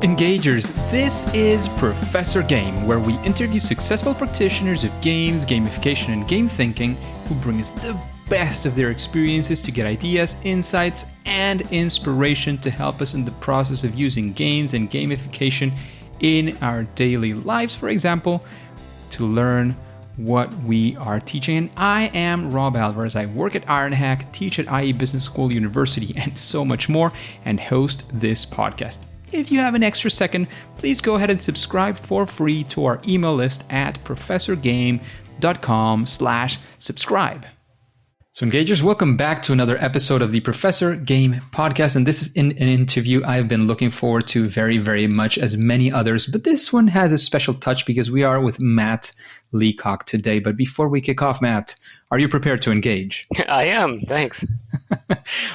Engagers, this is Professor Game, where we interview successful practitioners of games, gamification, and game thinking who bring us the best of their experiences to get ideas, insights, and inspiration to help us in the process of using games and gamification in our daily lives, for example, to learn what we are teaching. And I am Rob Alvarez. I work at Ironhack, teach at IE Business School University, and so much more, and host this podcast. If you have an extra second, please go ahead and subscribe for free to our email list at professorgame.com/subscribe. So Engagers, welcome back to another episode of the Professor Game podcast. And this is an interview I've been looking forward to very, very much, as many others. But this one has a special touch because we are with Matt Leacock today. But before we kick off, Matt, are you prepared to engage? I am. Thanks.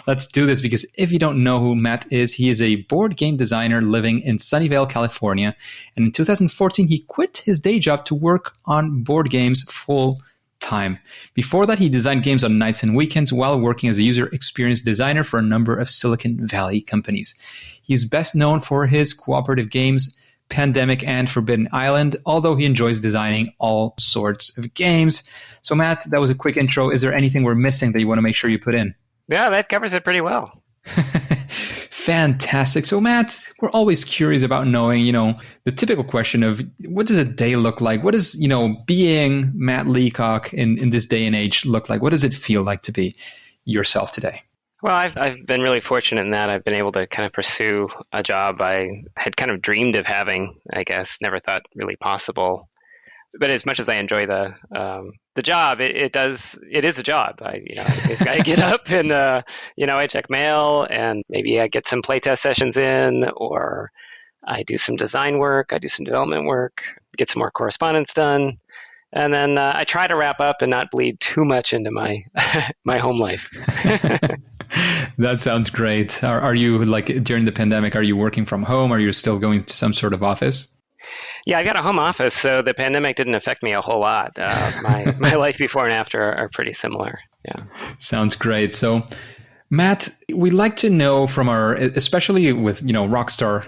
Let's do this, because if you don't know who Matt is, he is a board game designer living in Sunnyvale, California. And in 2014, he quit his day job to work on board games full time. Before that, he designed games on nights and weekends while working as a user experience designer for a number of Silicon Valley companies. He's best known for his cooperative games, Pandemic and Forbidden Island, although he enjoys designing all sorts of games. So Matt, that was a quick intro. Is there anything we're missing that you want to make sure you put in? Yeah, that covers it pretty well. Fantastic. So Matt, we're always curious about knowing, the typical question of what does a day look like? What does, being Matt Leacock in this day and age look like? What does it feel like to be yourself today? Well, I've been really fortunate in that I've been able to kind of pursue a job I had kind of dreamed of having, I guess, never thought really possible. But as much as I enjoy the job, it is a job. I get up and I check mail, and maybe I get some playtest sessions in, or I do some design work, I do some development work, get some more correspondence done, and then I try to wrap up and not bleed too much into my my home life. That sounds great. Are you, like, during the pandemic, are you working from home? Are you still going to some sort of office? Yeah, I got a home office, so the pandemic didn't affect me a whole lot. My life before and after are pretty similar. Yeah, sounds great. So, Matt, we like to know from our, especially with rock star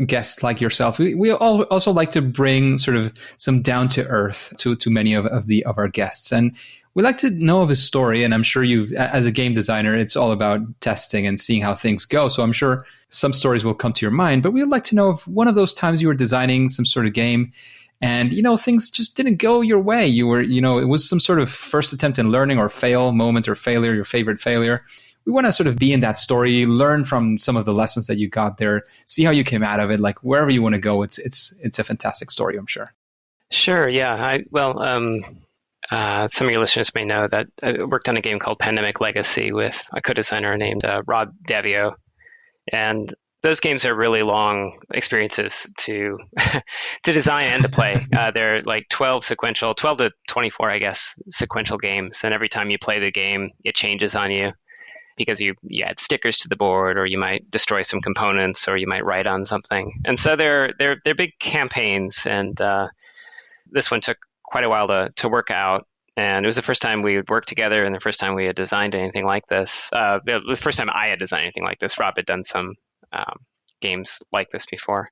guests like yourself, we also like to bring sort of some down to earth to many of our guests, and we like to know of his story. And I'm sure as a game designer, it's all about testing and seeing how things go. So I'm sure some stories will come to your mind, but we'd like to know if one of those times you were designing some sort of game and, things just didn't go your way. You were, it was some sort of first attempt in learning or fail moment or failure, your favorite failure. We want to sort of be in that story, learn from some of the lessons that you got there, see how you came out of it. Like, wherever you want to go, it's a fantastic story, I'm sure. Sure. Yeah. Some of your listeners may know that I worked on a game called Pandemic Legacy with a co-designer named Rob Davio. And those games are really long experiences to to design and to play. They're like 12 to 24, I guess, sequential games. And every time you play the game, it changes on you because you add stickers to the board, or you might destroy some components, or you might write on something. And so they're big campaigns. And this one took quite a while to work out. And it was the first time we had worked together and the first time we had designed anything like this. The first time I had designed anything like this. Rob had done some games like this before.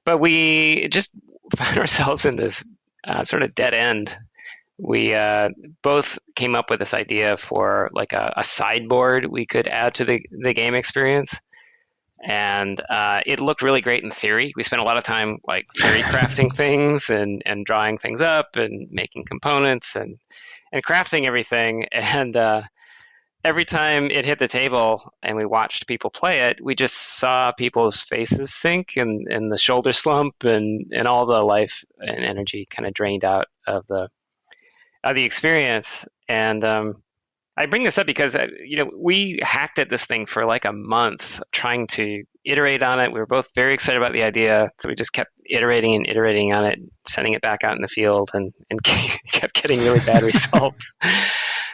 But we just found ourselves in this sort of dead end. We both came up with this idea for like a sideboard we could add to the game experience. And it looked really great in theory. We spent a lot of time like theory crafting things and drawing things up and making components and crafting everything. And every time it hit the table and we watched people play it, we just saw people's faces sink and the shoulder slump and all the life and energy kind of drained out of the experience. And I bring this up because, we hacked at this thing for like a month trying to iterate on it. We were both very excited about the idea. So we just kept iterating and iterating on it, sending it back out in the field and kept getting really bad results.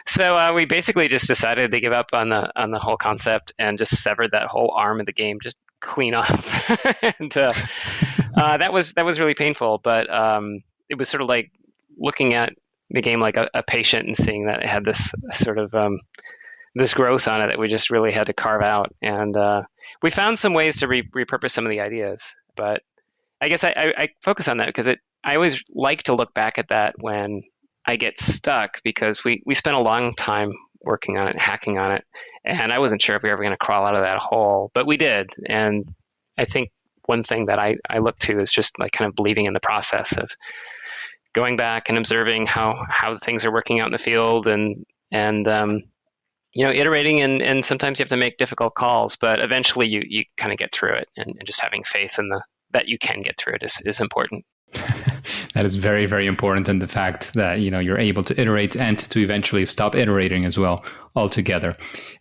So we basically just decided to give up on the whole concept and just severed that whole arm of the game, just clean off. And that was really painful, but it was sort of like looking at the game like a patient and seeing that it had this sort of this growth on it that we just really had to carve out. And we found some ways to repurpose some of the ideas. But I guess I focus on that because I always like to look back at that when I get stuck, because we spent a long time working on it, hacking on it, and I wasn't sure if we were ever going to crawl out of that hole, but we did. And I think one thing that I look to is just like kind of believing in the process of going back and observing how things are working out in the field, and iterating, and sometimes you have to make difficult calls, but eventually you kind of get through it, and just having faith in that you can get through it is important. That is very, very important. And the fact that, you're able to iterate and to eventually stop iterating as well altogether.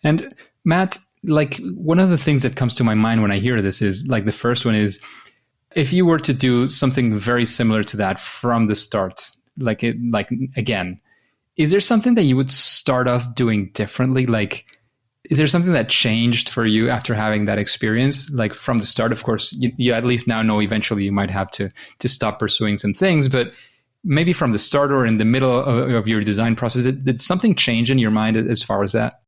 And Matt, like one of the things that comes to my mind when I hear this is like, the first one is, if you were to do something very similar to that from the start, again, is there something that you would start off doing differently? Like, is there something that changed for you after having that experience? Like from the start, of course, you at least now know eventually you might have to stop pursuing some things, but maybe from the start or in the middle of your design process, did something change in your mind as far as that?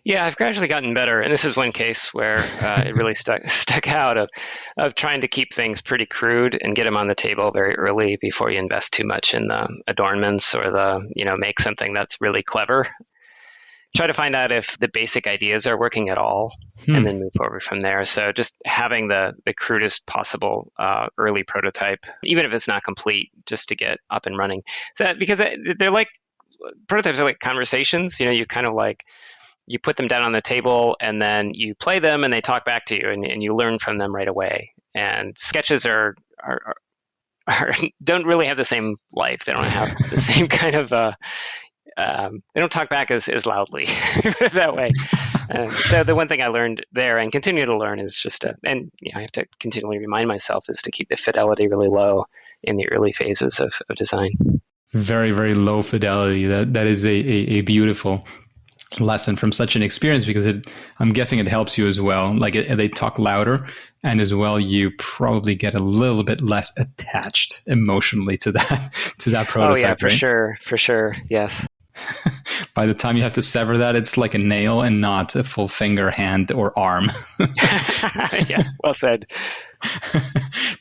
Yeah, I've gradually gotten better. And this is one case where it really stuck out of trying to keep things pretty crude and get them on the table very early before you invest too much in the adornments or make something that's really clever. Try to find out if the basic ideas are working at all, and then move forward from there. So just having the crudest possible early prototype, even if it's not complete, just to get up and running. So because they're like, prototypes are like conversations. You kind of like, you put them down on the table and then you play them and they talk back to you, and you learn from them right away. And sketches are don't really have the same life. They don't have the same kind of they don't talk back as loudly that way. So the one thing I learned there and continue to learn is just I have to continually remind myself, is to keep the fidelity really low in the early phases of design. Very, very low fidelity. That is a beautiful lesson from such an experience, because I'm guessing it helps you as well. Like they talk louder, and as well, you probably get a little bit less attached emotionally to that prototype. Oh yeah, right? for sure, yes. By the time you have to sever that, it's like a nail and not a full finger, hand, or arm. Yeah, well said.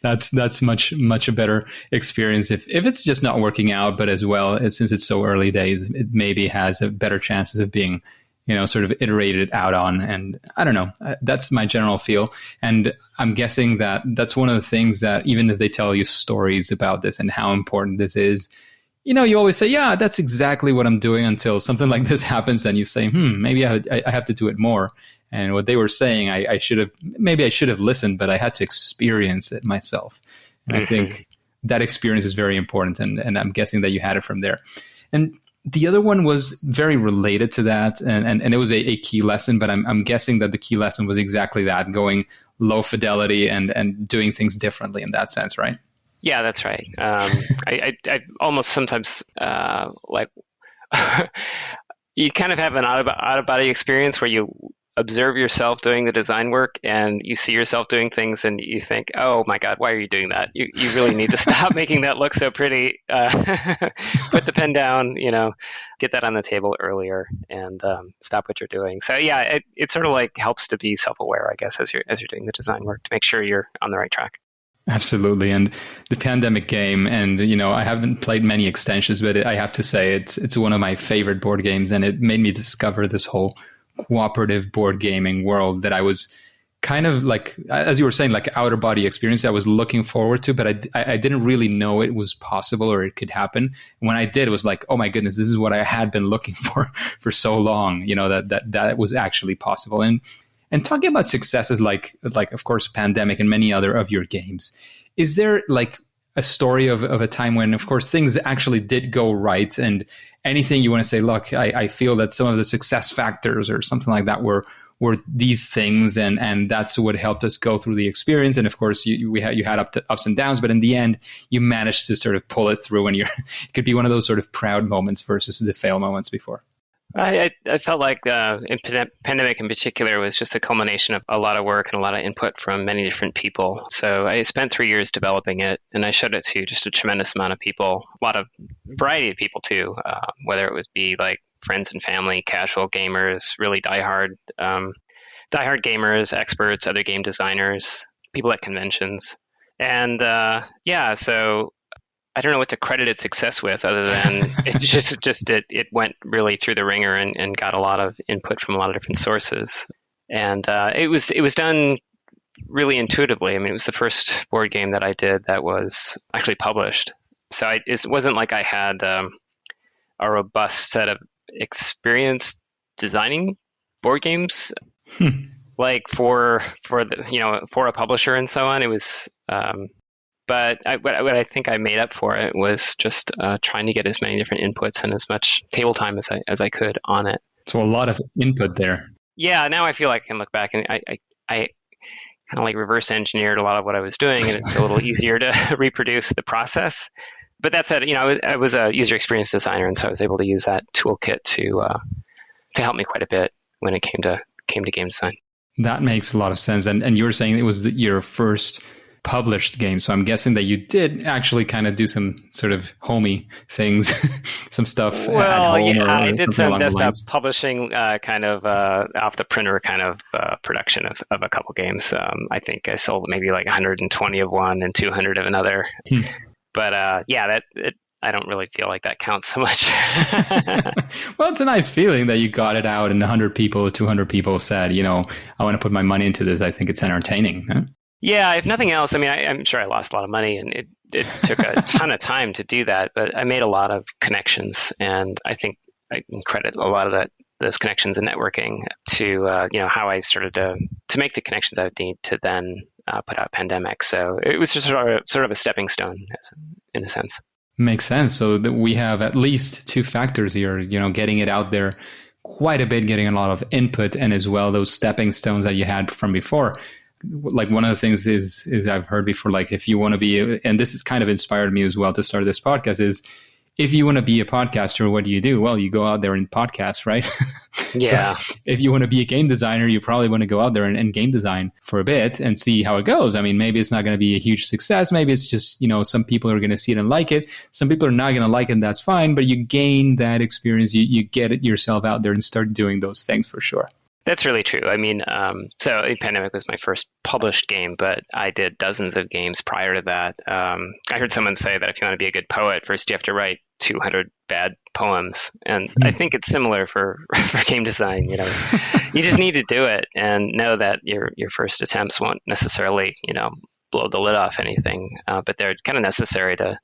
That's much a better experience if it's just not working out, but as well, since it's so early days, it maybe has a better chances of being, sort of iterated out on. And I don't know, that's my general feel. And I'm guessing that that's one of the things that, even if they tell you stories about this and how important this is, you always say, yeah, that's exactly what I'm doing, until something like this happens and you say, maybe I have to do it more. And what they were saying, I should have listened, but I had to experience it myself. And I think that experience is very important. And I'm guessing that you had it from there. And the other one was very related to that. And it was a key lesson, but I'm guessing that the key lesson was exactly that, going low fidelity and doing things differently in that sense, right? Yeah, that's right. I almost sometimes like you kind of have an out of body experience where you observe yourself doing the design work and you see yourself doing things and you think, oh my God, why are you doing that? You really need to stop making that look so pretty. Put the pen down, get that on the table earlier, and stop what you're doing. So yeah, it sort of like helps to be self-aware, I guess, as you're doing the design work, to make sure you're on the right track. Absolutely. And the pandemic game, and I haven't played many extensions, but I have to say it's one of my favorite board games, and it made me discover this whole cooperative board gaming world that I was kind of like, as you were saying, like outer body experience I was looking forward to, but I didn't really know it was possible or it could happen. And when I did, it was like, oh my goodness, this is what I had been looking for so long, that was actually possible. And talking about successes like of course Pandemic and many other of your games, is there like a story of a time when, of course, things actually did go right, and anything you want to say, look, I feel that some of the success factors or something like that were these things, and that's what helped us go through the experience. And of course, you had ups and downs, but in the end, you managed to sort of pull it through, and it could be one of those sort of proud moments versus the fail moments before. I felt like in Pandemic in particular was just a culmination of a lot of work and a lot of input from many different people. So I spent 3 years developing it, and I showed it to just a tremendous amount of people, a lot of variety of people too, whether it would be like friends and family, casual gamers, really diehard gamers, experts, other game designers, people at conventions. And so I don't know what to credit its success with other than it went really through the ringer and got a lot of input from a lot of different sources. And it was done really intuitively. I mean, it was the first board game that I did that was actually published. So it wasn't like I had a robust set of experience designing board games, like for a publisher and so on. It was, but what I think I made up for it was just trying to get as many different inputs and as much table time as I could on it. So a lot of input there. Yeah, now I feel like I can look back and I kind of like reverse engineered a lot of what I was doing, and it's a little easier to reproduce the process. But that said, I was a user experience designer, and so I was able to use that toolkit to help me quite a bit when it came to game design. That makes a lot of sense. And you were saying it was your first published game, so I'm guessing that you did actually kind of do some sort of homey things, some stuff at home. Yeah, I did some desktop publishing, kind of off the printer kind of production of a couple games. I think I sold maybe like 120 of one and 200 of another. But I don't really feel like that counts so much. Well, it's a nice feeling that you got it out and 100 people, 200 people said, I want to put my money into this. I think it's entertaining. Huh? Yeah, if nothing else, I mean, I'm sure I lost a lot of money, and it took a ton of time to do that, but I made a lot of connections, and I think I can credit a lot of those connections and networking to how I started to make the connections I would need to then put out Pandemic. So it was just sort of a stepping stone, in a sense. Makes sense. So that we have at least two factors here, getting it out there quite a bit, getting a lot of input, and as well those stepping stones that you had from before. Like one of the things is I've heard before, like if you want to be, and this has kind of inspired me as well to start this podcast, is if you want to be a podcaster, what do? Well, you go out there and podcast, right? Yeah. So if you want to be a game designer, you probably want to go out there and game design for a bit and see how it goes. I mean, maybe it's not going to be a huge success. Maybe it's just, some people are going to see it and like it. Some people are not going to like it, and that's fine. But you gain that experience. You get it yourself out there and start doing those things for sure. That's really true. I mean, so Pandemic was my first published game, but I did dozens of games prior to that. I heard someone say that if you want to be a good poet, first you have to write 200 bad poems. And I think it's similar for game design. You just need to do it and know that your first attempts won't necessarily, blow the lid off anything, but they're kind of necessary to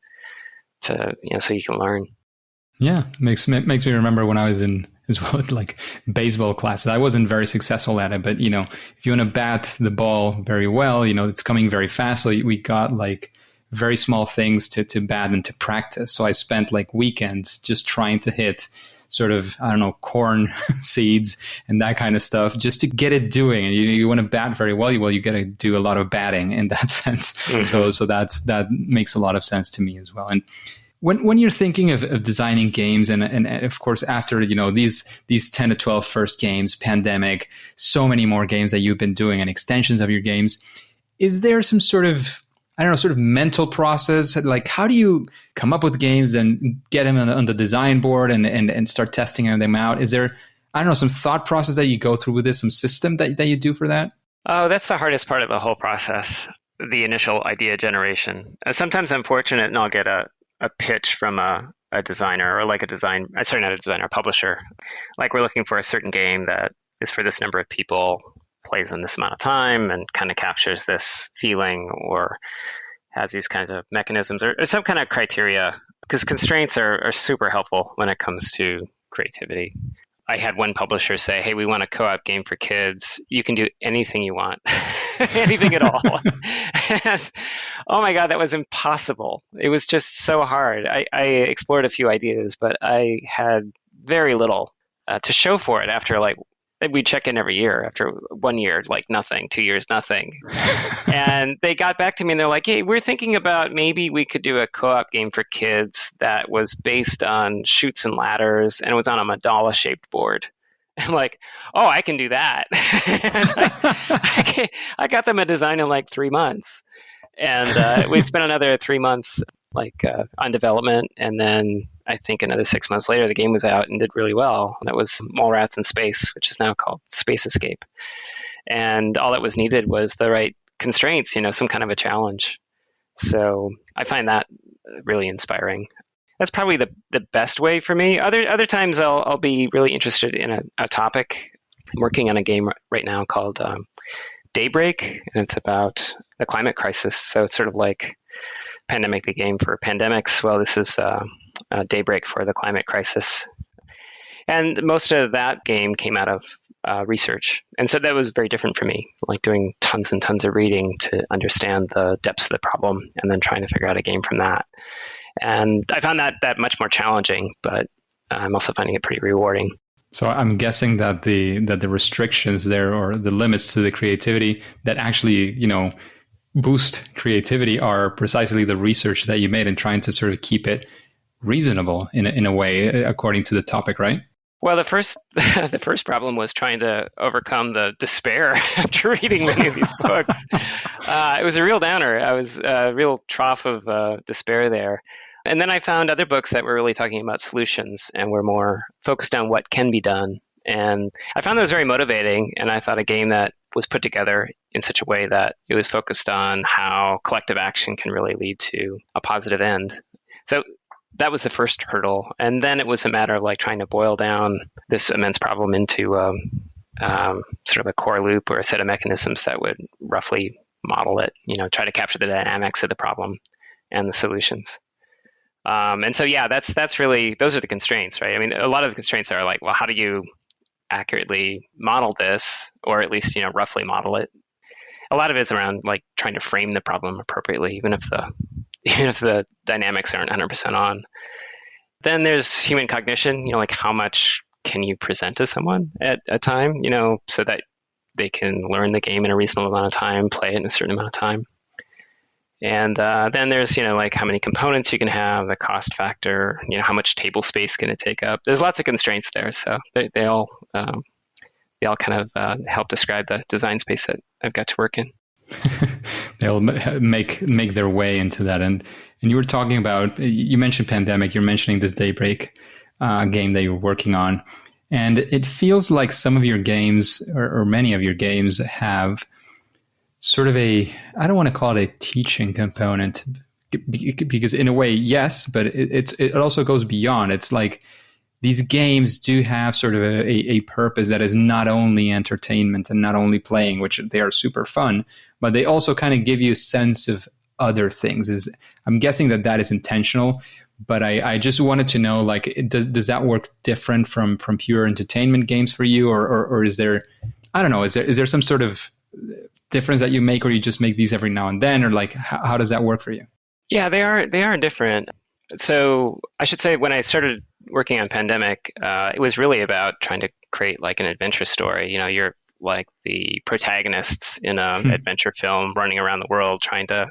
so you can learn. Yeah, makes me remember when I was in as well, like baseball classes. I wasn't very successful at it, but if you want to bat the ball very well, it's coming very fast. So we got like very small things to bat and to practice. So I spent like weekends just trying to hit sort of, I don't know, corn seeds and that kind of stuff just to get it doing. And you want to bat very well, you got to do a lot of batting in that sense. Mm-hmm. So that makes a lot of sense to me as well. And when you're thinking of designing games, and of course after these 10 to 12 first games, Pandemic, so many more games that you've been doing and extensions of your games, is there some sort of mental process? Like how do you come up with games and get them on the design board and start testing them out? Is there some thought process that you go through with this, some system that you do for that? Oh, that's the hardest part of the whole process, the initial idea generation. Sometimes I'm fortunate and I'll get a pitch from a designer or like a publisher. Like we're looking for a certain game that is for this number of people, plays in this amount of time, and kind of captures this feeling or has these kinds of mechanisms or some kind of criteria, because constraints are super helpful when it comes to creativity. I had one publisher say, hey, we want a co-op game for kids. You can do anything you want, anything at all. And, oh my God, that was impossible. It was just so hard. I explored a few ideas, but I had very little to show for it after we check in every year. After 1 year, like nothing, 2 years, nothing. And they got back to me and they're like, hey, we're thinking about maybe we could do a co-op game for kids that was based on chutes and ladders and it was on a mandala-shaped board. I'm like, oh, I can do that. I got them a design in like 3 months. And we'd spent another 3 months on development, and then I think another 6 months later, the game was out and did really well. That was Mallrats in Space, which is now called Space Escape. And all that was needed was the right constraints, some kind of a challenge. So I find that really inspiring. That's probably the best way for me. Other times I'll be really interested in a topic. I'm working on a game right now called Daybreak, and it's about the climate crisis. So it's sort of like Pandemic, the game for pandemics. Well, this is Daybreak for the climate crisis. And most of that game came out of research. And so that was very different for me, like doing tons and tons of reading to understand the depths of the problem and then trying to figure out a game from that. And I found that much more challenging, but I'm also finding it pretty rewarding. So I'm guessing that the restrictions there, or the limits to the creativity that actually, boost creativity, are precisely the research that you made in trying to sort of keep it reasonable in a way, according to the topic, right? Well, the first problem was trying to overcome the despair after reading many of these books. It was a real downer. I was a real trough of despair there. And then I found other books that were really talking about solutions and were more focused on what can be done. And I found those very motivating. And I thought a game that was put together in such a way that it was focused on how collective action can really lead to a positive end. So that was the first hurdle. And then it was a matter of like trying to boil down this immense problem into sort of a core loop or a set of mechanisms that would roughly model it, try to capture the dynamics of the problem and the solutions. And so, yeah, that's really, those are the constraints, right? I mean, a lot of the constraints are like, well, how do you accurately model this, or at least, roughly model it? A lot of it is around like trying to frame the problem appropriately, even if the dynamics aren't 100% on. Then there's human cognition, like how much can you present to someone at a time, so that they can learn the game in a reasonable amount of time, play it in a certain amount of time. And then there's, like how many components you can have, the cost factor, how much table space can it take up. There's lots of constraints there. So they all kind of help describe the design space that I've got to work in. They'll make their way into that. And you were talking about, you mentioned Pandemic, you're mentioning this Daybreak game that you're working on. And it feels like some of your games, or many of your games, have sort of I don't want to call it a teaching component, because in a way, yes, but it also goes beyond. It's like these games do have sort of a purpose that is not only entertainment and not only playing, which they are super fun, but they also kind of give you a sense of other things. I'm guessing that is intentional, but I just wanted to know, like, does that work different from pure entertainment games for you, or is there, I don't know, is there some sort of difference that you make, or you just make these every now and then, or like how does that work for you? Yeah, they are different. So I should say, when I started working on Pandemic, it was really about trying to create like an adventure story. You're like the protagonists in an adventure film running around the world trying to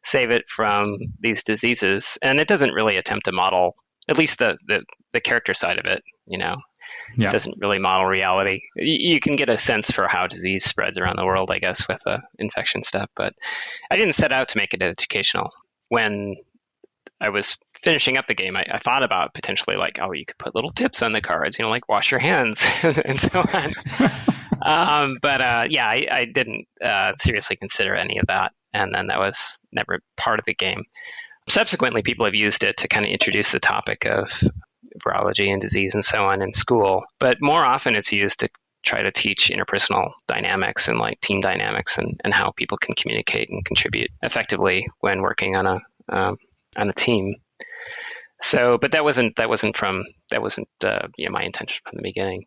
save it from these diseases. And it doesn't really attempt to model, at least the character side of it, Yeah. It doesn't really model reality. You can get a sense for how disease spreads around the world, I guess, with the infection stuff. But I didn't set out to make it educational. When I was finishing up the game, I thought about potentially like, oh, you could put little tips on the cards, like wash your hands and so on. But I didn't seriously consider any of that. And then that was never part of the game. Subsequently, people have used it to kind of introduce the topic of virology and disease and so on in school. But more often it's used to try to teach interpersonal dynamics and like team dynamics and how people can communicate and contribute effectively when working on a team. So, but that wasn't my intention from the beginning.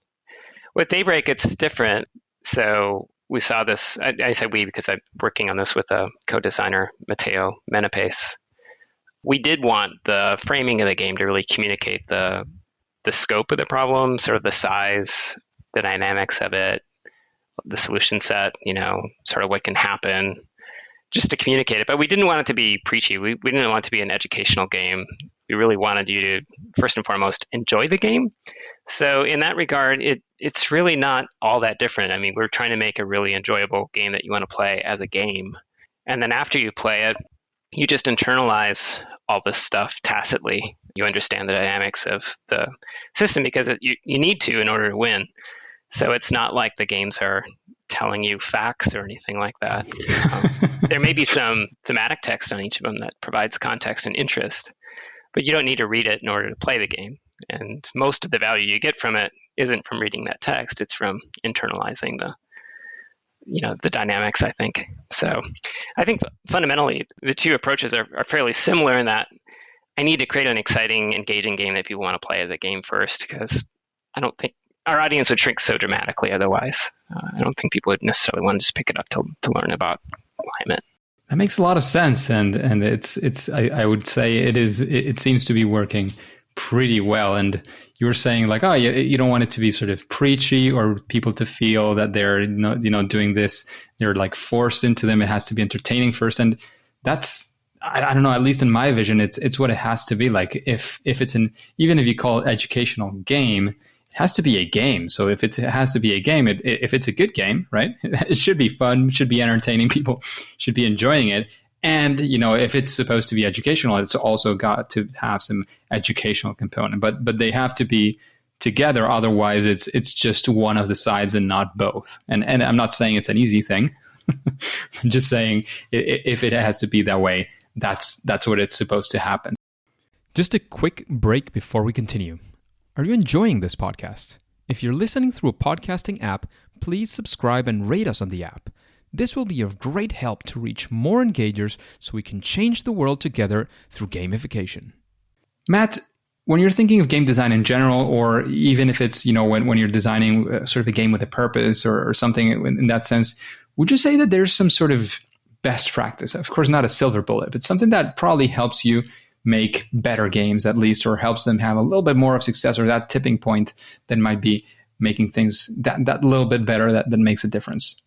With Daybreak, it's different. So we saw this, I say we because I'm working on this with a co-designer, Matteo Menapace. We did want the framing of the game to really communicate the scope of the problem, sort of the size, the dynamics of it, the solution set, sort of what can happen, just to communicate it. But we didn't want it to be preachy. We didn't want it to be an educational game. We really wanted you to, first and foremost, enjoy the game. So in that regard, it's really not all that different. I mean, we're trying to make a really enjoyable game that you want to play as a game. And then after you play it, you just internalize all this stuff tacitly. You understand the dynamics of the system because you need to in order to win. So it's not like the games are telling you facts or anything like that. There may be some thematic text on each of them that provides context and interest, but you don't need to read it in order to play the game. And most of the value you get from it isn't from reading that text. It's from internalizing the dynamics, I think. So I think fundamentally the two approaches are fairly similar in that I need to create an exciting, engaging game that people want to play as a game first, because I don't think our audience would shrink so dramatically otherwise. I don't think people would necessarily want to just pick it up to learn about climate. That makes a lot of sense, and it's I would say it seems to be working pretty well. And you were saying like, oh, you don't want it to be sort of preachy or people to feel that they're doing this, they're like forced into them. It has to be entertaining first, and that's I don't know. At least in my vision, it's what it has to be. Like if it's even if you call it educational game, it has to be a game. So if it has to be a game, if it's a good game, right? It should be fun, should be entertaining. People should be enjoying it. And, if it's supposed to be educational, it's also got to have some educational component. But they have to be together. Otherwise, it's just one of the sides and not both. And I'm not saying it's an easy thing. I'm just saying if it has to be that way, that's what it's supposed to happen. Just a quick break before we continue. Are you enjoying this podcast? If you're listening through a podcasting app, please subscribe and rate us on the app. This will be of great help to reach more engagers so we can change the world together through gamification. Matt, when you're thinking of game design in general, or even if it's, when you're designing sort of a game with a purpose or something in that sense, would you say that there's some sort of best practice? Of course, not a silver bullet, but something that probably helps you make better games at least, or helps them have a little bit more of success, or that tipping point that might be making things that little bit better that makes a difference.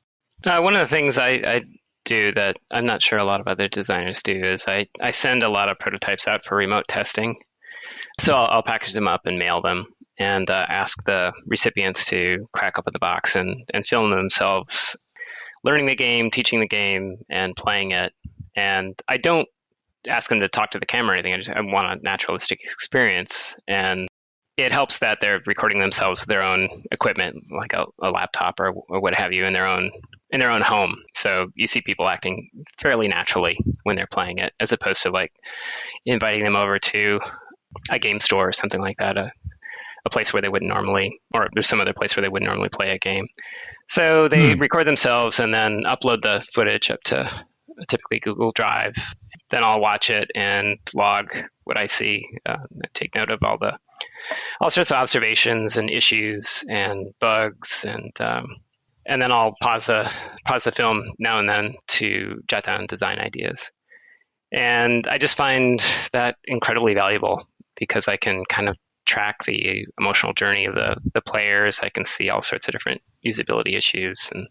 One of the things I do that I'm not sure a lot of other designers do is I send a lot of prototypes out for remote testing. So I'll package them up and mail them and ask the recipients to crack open the box and film themselves learning the game, teaching the game, and playing it. And I don't ask them to talk to the camera or anything. I want a naturalistic experience. And it helps that they're recording themselves with their own equipment, like a laptop or what have you, in their own home. So you see people acting fairly naturally when they're playing it, as opposed to like inviting them over to a game store or something like that, a place where they wouldn't normally, or there's some other place where they wouldn't normally play a game. So they record themselves and then upload the footage up to typically Google Drive. Then I'll watch it and log what I see, take note of all sorts of observations and issues and bugs, and then I'll pause the film now and then to jot down design ideas. And I just find that incredibly valuable because I can kind of track the emotional journey of the players. I can see all sorts of different usability issues and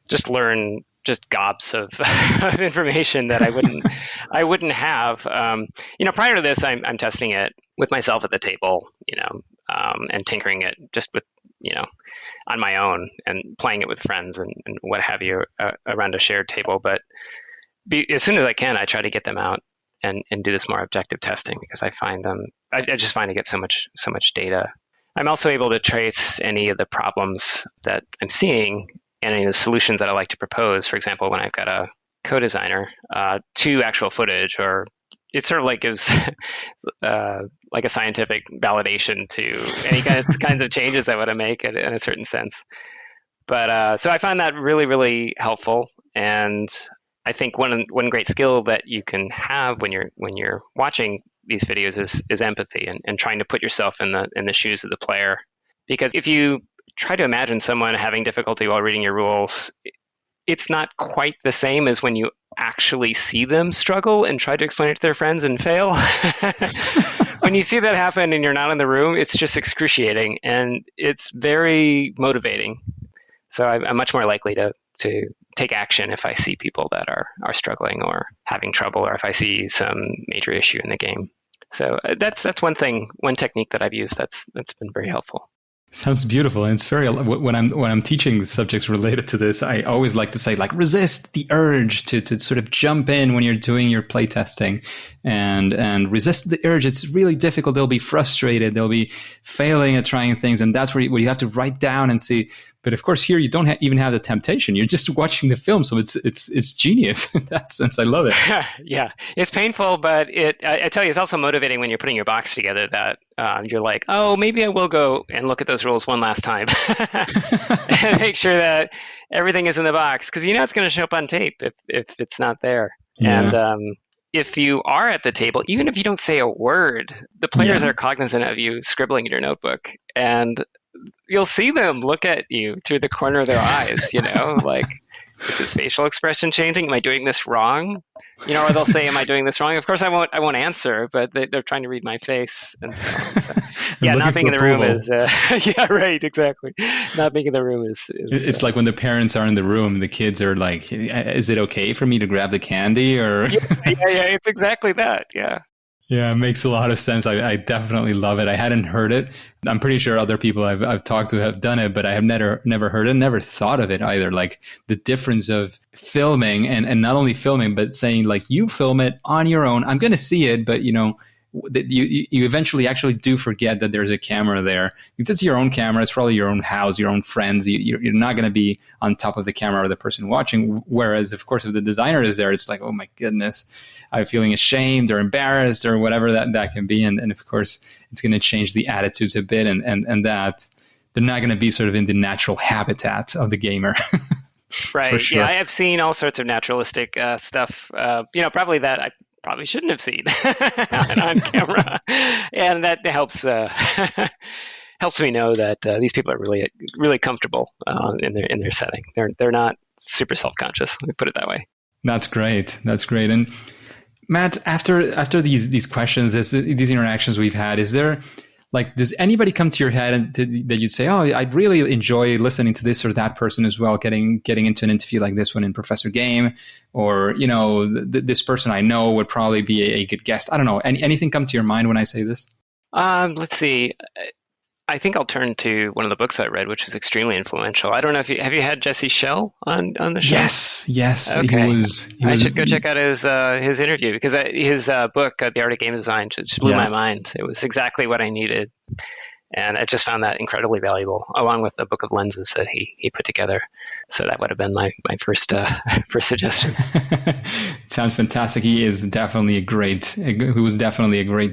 just learn just gobs of information that I wouldn't have. Prior to this, I'm testing it with myself at the table, and tinkering it just with, on my own and playing it with friends and what have you around a shared table. But as soon as I can, I try to get them out and do this more objective testing because I find I just find I get so much data. I'm also able to trace any of the problems that I'm seeing and any of the solutions that I like to propose. For example, when I've got a co-designer, to actual footage, or it sort of like gives like a scientific validation to any kinds of changes I want to make in a certain sense. But so I find that really, really helpful. And I think one great skill that you can have when you're watching these videos is empathy and trying to put yourself in the shoes of the player. Because if you try to imagine someone having difficulty while reading your rules, it's not quite the same as when you actually see them struggle and try to explain it to their friends and fail. When you see that happen and you're not in the room, it's just excruciating and it's very motivating. So I'm much more likely to take action if I see people that are struggling or having trouble, or if I see some major issue in the game. So that's one technique that I've used that's been very helpful. Sounds beautiful, and it's very when I'm teaching subjects related to this, I always like to say like resist the urge to sort of jump in when you're doing your playtesting, and resist the urge. It's really difficult. They'll be frustrated. They'll be failing at trying things, and that's where you have to write down and see. But of course, here you don't even have the temptation. You're just watching the film, so it's genius in that sense. I love it. Yeah, it's painful, but I tell you, it's also motivating when you're putting your box together that you're like, oh, maybe I will go and look at those rules one last time and make sure that everything is in the box, because it's going to show up on tape if it's not there. Yeah. And if you are at the table, even if you don't say a word, the players are cognizant of you scribbling in your notebook, and you'll see them look at you through the corner of their eyes, like, is his facial expression changing? Am I doing this wrong? Or they'll say, am I doing this wrong? Of course, I won't answer, but they're trying to read my face and so on. So, yeah, not being in the room is, yeah, right, exactly. Not being in the room is it's like when the parents are in the room, the kids are like, is it okay for me to grab the candy? Or yeah, it's exactly that, yeah. Yeah, it makes a lot of sense. I definitely love it. I hadn't heard it. I'm pretty sure other people I've talked to have done it, but I have never heard it, never thought of it either. Like the difference of filming and not only filming, but saying like, you film it on your own. I'm going to see it, but that you eventually actually do forget that there's a camera there. Because it's your own camera. It's probably your own house, your own friends. You're not going to be on top of the camera or the person watching. Whereas, of course, if the designer is there, it's like, oh my goodness, I'm feeling ashamed or embarrassed or whatever that can be. And of course, it's going to change the attitudes a bit, and that they're not going to be sort of in the natural habitat of the gamer. Right. For sure. Yeah, I have seen all sorts of naturalistic stuff. Probably that I probably shouldn't have seen on camera, and that helps helps me know that these people are really really comfortable in their setting. They're not super self-conscious. Let me put it that way. That's great. And Matt, after these questions, these interactions we've had, is there like, does anybody come to your head and that you'd say, oh, I'd really enjoy listening to this or that person as well, getting into an interview like this one in Professor Game, or this person I know would probably be a good guest. I don't know. Anything come to your mind when I say this? Let's see. I think I'll turn to one of the books I read, which is extremely influential. I don't know if have you had Jesse Schell on the show? Yes. Okay. I should go check out his interview, because his book, The Art of Game Design, just blew my mind. It was exactly what I needed. And I just found that incredibly valuable, along with the book of lenses that he put together. So that would have been my first suggestion. It sounds fantastic. He was definitely a great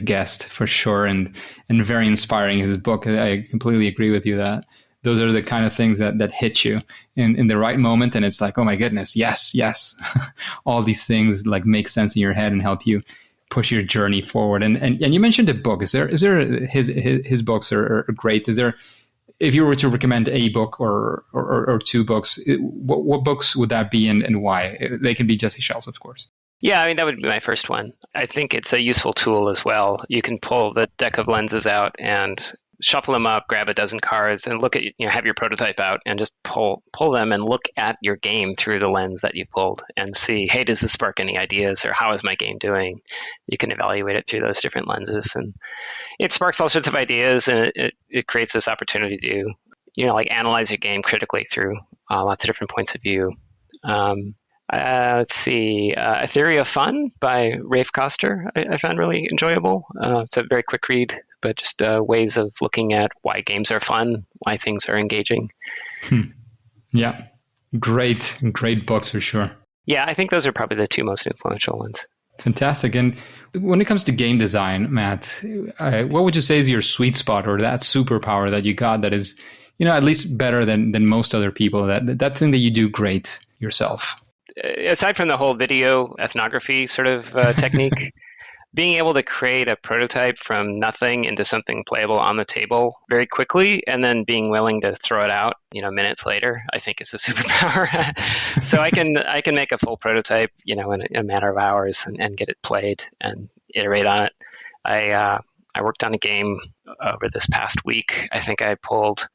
guest for sure, and very inspiring. His book, I completely agree with you that those are the kind of things that hit you in the right moment, and it's like, oh my goodness, yes. All these things like make sense in your head and help you push your journey forward. And you mentioned a book. Is there his books are great? Is there, if you were to recommend a book or two books, what books would that be, and why? They can be Jesse Schell's, of course. Yeah, I mean, that would be my first one. I think it's a useful tool as well. You can pull the deck of lenses out and shuffle them up, grab a dozen cards, and look at, have your prototype out and just pull them and look at your game through the lens that you pulled and see, hey, does this spark any ideas, or how is my game doing? You can evaluate it through those different lenses, and it sparks all sorts of ideas, and it creates this opportunity to, like analyze your game critically through lots of different points of view. Let's see, A Theory of Fun by Rafe Koster, I found really enjoyable. It's a very quick read, but just ways of looking at why games are fun, why things are engaging. Yeah, great books for sure. Yeah, I think those are probably the two most influential ones. Fantastic. And when it comes to game design, Matt, what would you say is your sweet spot, or that superpower that you got that is, at least better than most other people, that thing that you do great yourself? Aside from the whole video ethnography sort of technique, being able to create a prototype from nothing into something playable on the table very quickly, and then being willing to throw it out, minutes later, I think is a superpower. So I can make a full prototype, in a matter of hours and get it played and iterate on it. I worked on a game over this past week. I think I pulled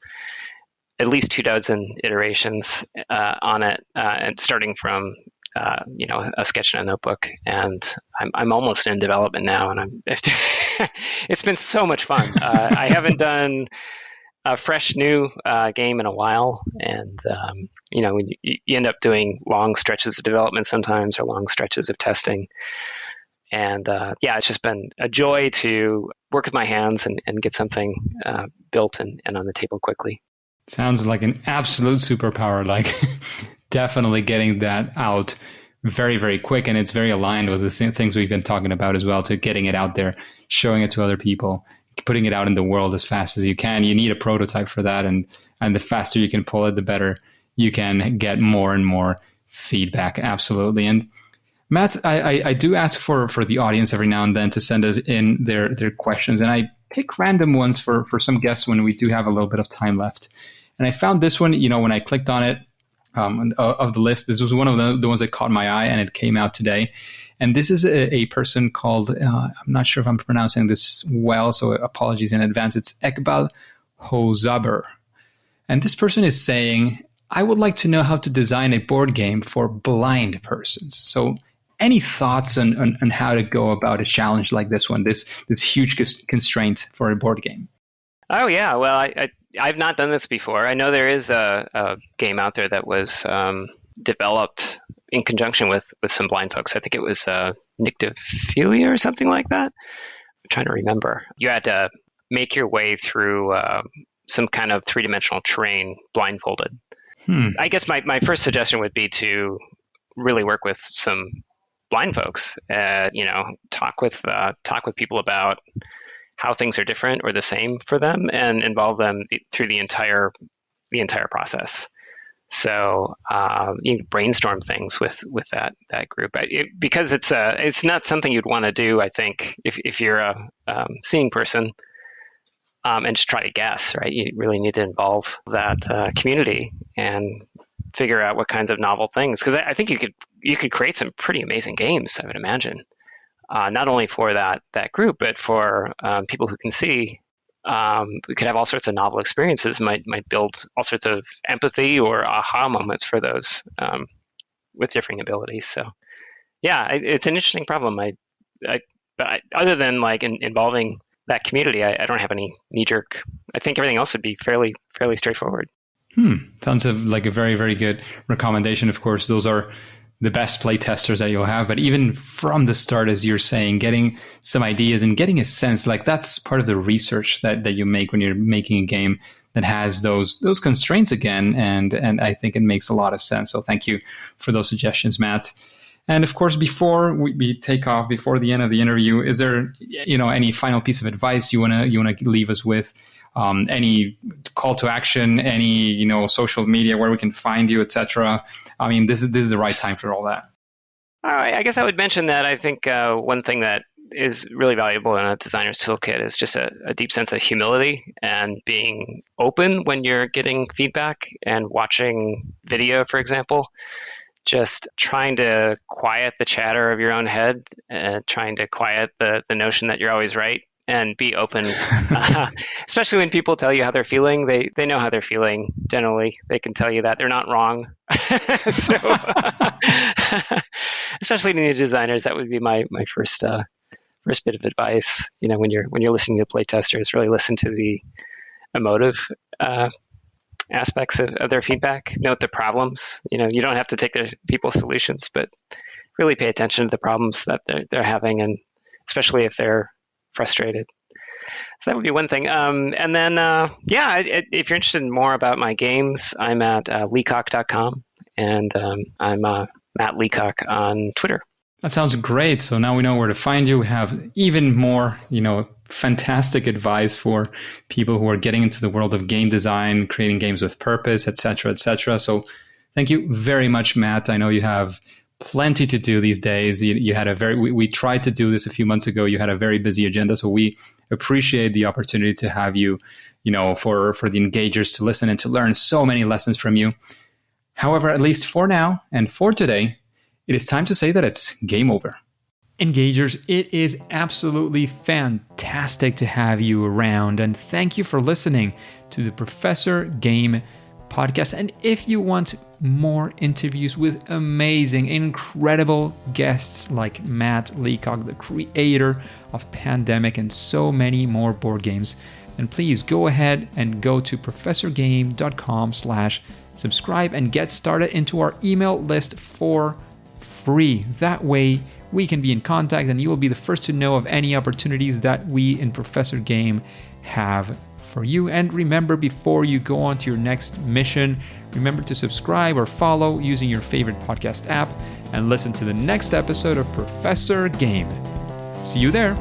at least 24 iterations on it, and starting from a sketch in a notebook, and I'm almost in development now, and it's been so much fun. I haven't done a fresh new game in a while, and when you end up doing long stretches of development sometimes, or long stretches of testing, and it's just been a joy to work with my hands and get something built and on the table quickly. Sounds like an absolute superpower, like definitely getting that out very, very quick. And it's very aligned with the same things we've been talking about as well, to getting it out there, showing it to other people, putting it out in the world as fast as you can. You need a prototype for that. And the faster you can pull it, the better you can get more and more feedback. Absolutely. And Matt, I do ask for the audience every now and then to send us in their questions. And I pick random ones for some guests when we do have a little bit of time left. And I found this one, when I clicked on it, of the list, this was one of the ones that caught my eye, and it came out today. And this is a person called, I'm not sure if I'm pronouncing this well, so apologies in advance. It's Ekbal Hozaber. And this person is saying, I would like to know how to design a board game for blind persons. So any thoughts on how to go about a challenge like this one, this huge constraint for a board game? Oh, yeah. Well, I've not done this before. I know there is a game out there that was developed in conjunction with some blind folks. I think it was nyctophilia or something like that. I'm trying to remember. You had to make your way through some kind of three-dimensional terrain blindfolded. I guess my first suggestion would be to really work with some blind folks. Talk with people about how things are different or the same for them, and involve them through the entire process. So you brainstorm things with that group, because it's not something you'd want to do, I think, if you're a seeing person, and just try to guess, right? You really need to involve that community and figure out what kinds of novel things, because I think you could create some pretty amazing games, I would imagine. Not only for that group, but for people who can see. We could have all sorts of novel experiences, might build all sorts of empathy or aha moments for those with differing abilities. So, yeah, it's an interesting problem. But other than involving that community, I don't have any knee-jerk. I think everything else would be fairly straightforward. Sounds like a very, very good recommendation. Of course, those are the best play testers that you'll have. But even from the start, as you're saying, getting some ideas and getting a sense, that's part of the research that you make when you're making a game that has those constraints again. And I think it makes a lot of sense. So thank you for those suggestions, Matt. And of course, before we take off, before the end of the interview, is there any final piece of advice you wanna leave us with? Any call to action, any social media where we can find you, etc. I mean, this is the right time for all that. I guess I would mention that I think one thing that is really valuable in a designer's toolkit is just a deep sense of humility and being open when you're getting feedback and watching video, for example. Just trying to quiet the chatter of your own head, trying to quiet the notion that you're always right, and be open, especially when people tell you how they're feeling. They know how they're feeling. Generally, they can tell you that they're not wrong. So, especially to new designers, that would be my first bit of advice. When you're listening to play testers, really listen to the emotive aspects of their feedback. Note the problems. You don't have to take their people's solutions, but really pay attention to the problems that they're having, and especially if they're frustrated. So that would be one thing. And then, if you're interested in more about my games, I'm at leacock.com, and I'm Matt Leacock on Twitter. That sounds great. So now we know where to find you. We have even more, fantastic advice for people who are getting into the world of game design, creating games with purpose, et cetera, et cetera. So thank you very much, Matt. I know you have plenty to do these days. You had we tried to do this a few months ago. You had a very busy agenda. So we appreciate the opportunity to have you, for the engagers to listen and to learn so many lessons from you. However, at least for now and for today, it is time to say that it's game over. Engagers, it is absolutely fantastic to have you around, and thank you for listening to the Professor Game podcast. And if you want more interviews with amazing, incredible guests like Matt Leacock, the creator of Pandemic and so many more board games, And please go ahead and go to professorgame.com/subscribe and get started into our email list for free. That way we can be in contact and you will be the first to know of any opportunities that we in Professor Game have for you. And remember, before you go on to your next mission, remember to subscribe or follow using your favorite podcast app and listen to the next episode of Professor Game. See you there.